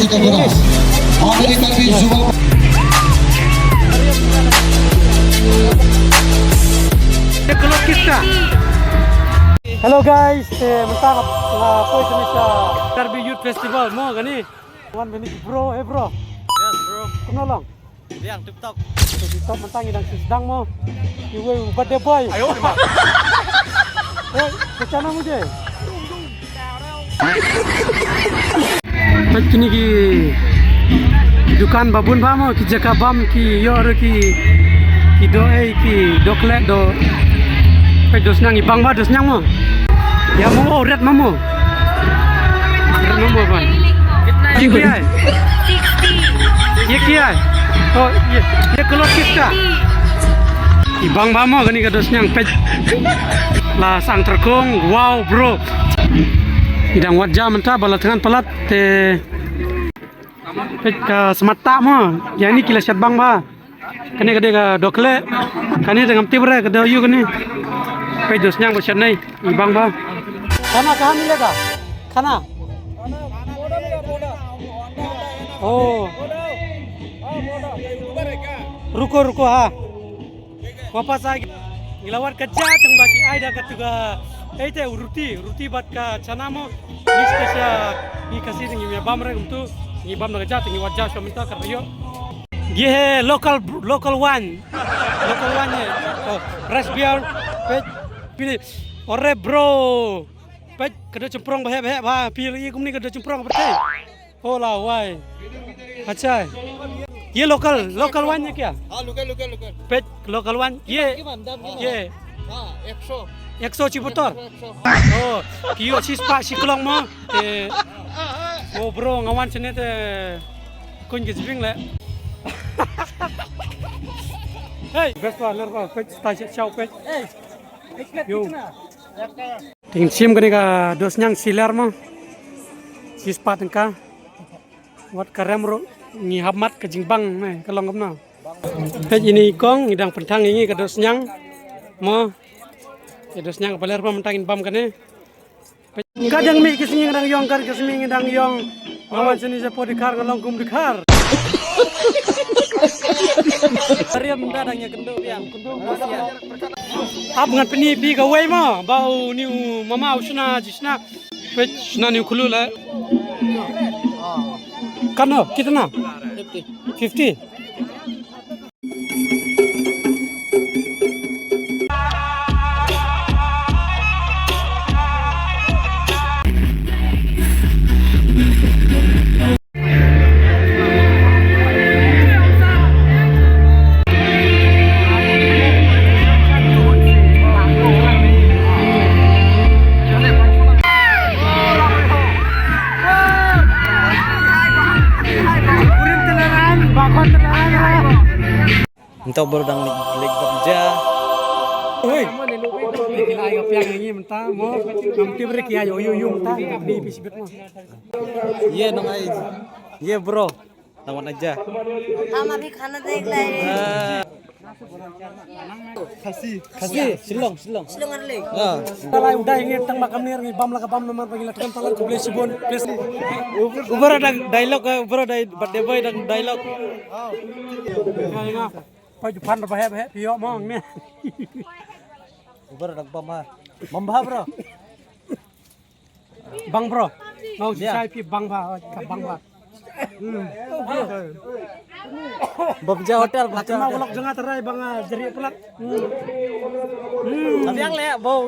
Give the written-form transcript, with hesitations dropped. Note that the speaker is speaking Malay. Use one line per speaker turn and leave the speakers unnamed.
Hello guys, mentang apa Indonesia Derby Youth Festival mau gani? 1 minute bro, bro.
Yes bro.
Kenal lang.
Yang TikTok.
TikTok mentang idang sedang mo. Iwe birthday boy.
Ayo.
Kecana mo je. Kini ki dukan babun ba mo ki jaka bam ki yor ki do ki doklet do. Pe dos nang ibang ba dos nyang mo. Ya mo red mamo. Red mamo ba. Ye kiai. 60. Ye kiai. Oh ye kelot kita. Ibang ba mo gani ka dos nyang pe. La sang terkong. Wow bro. Idang wajah mentah bala tangan pelat te pe ka semata mo. Ya ni kila syat bang ba. Kani kade ka dokle. Kani dengan tibre ka yu kani. Pe dos nyang ba syat nai ibang ba. खाना कहाँ मिलेगा खाना ओ रुको हाँ वापस आ गिलावर कच्चा तंग बाकी आई dah katuga itu ruti bat ka chana mo nistasya ni kasih tinggi ya bam regum tu ni bam naga jat tinggi wajah so minta karyo ye है local one है fresh beer pilih ore bro Pet kada cemprong bahaya bah pilih kumni kada cemprong bertai. Oh lah why. अच्छा ये local one है क्या?
हाँ local.
Pet local one ये
हाँ
100 ciputor. Oh kio sispa siklong mo oh bro ngawan sini te kun gizbing le. Hey best partner ko pet station show pet. Hey yo tingin sim gani ka dos nyang silar mo sispat ka wat karem ro ni hamat ka jingbang me kalong gamna pej ini kong idang pentang ini ka dos nyang mo ya dos nyang baler pa mentangin bam kane kadang mi kising dang yong kar kising dang yong ngawan sini sa podikar ngalong kum dikar Ariam dadangnya kendo yang kendo masia. Ab ngan peni bi ka wei ma bau niu mama usna jisna pech na niu khulu la. Kano kitna? 50.
Entah baru dang leg kerja.
Oi. Kita ayo piang ini mentah mo nanti beri kia yo mentah di bisbet mo.
Iya dong ay. Iya bro. Lawan aja.
हम अभी खाना देख रहे हैं
Kasih silong.
सिलोंगर ले
Kalau udah ini tang makam nih ngi bam la bam nomor bagi latihan talan ke boleh sibon please.
Ubara dang dialog ubara dai birthday boy dang dialog.
Nga. Pai Jepang bahaya pio mong nih.
Ubara dang pama. Mamba bro.
Bang bro. Mau saya pi bang ba ka bang ba.
Babja hotel
Laki mau ulok jangan terai bang jeri pelat.
Tapi yang le bau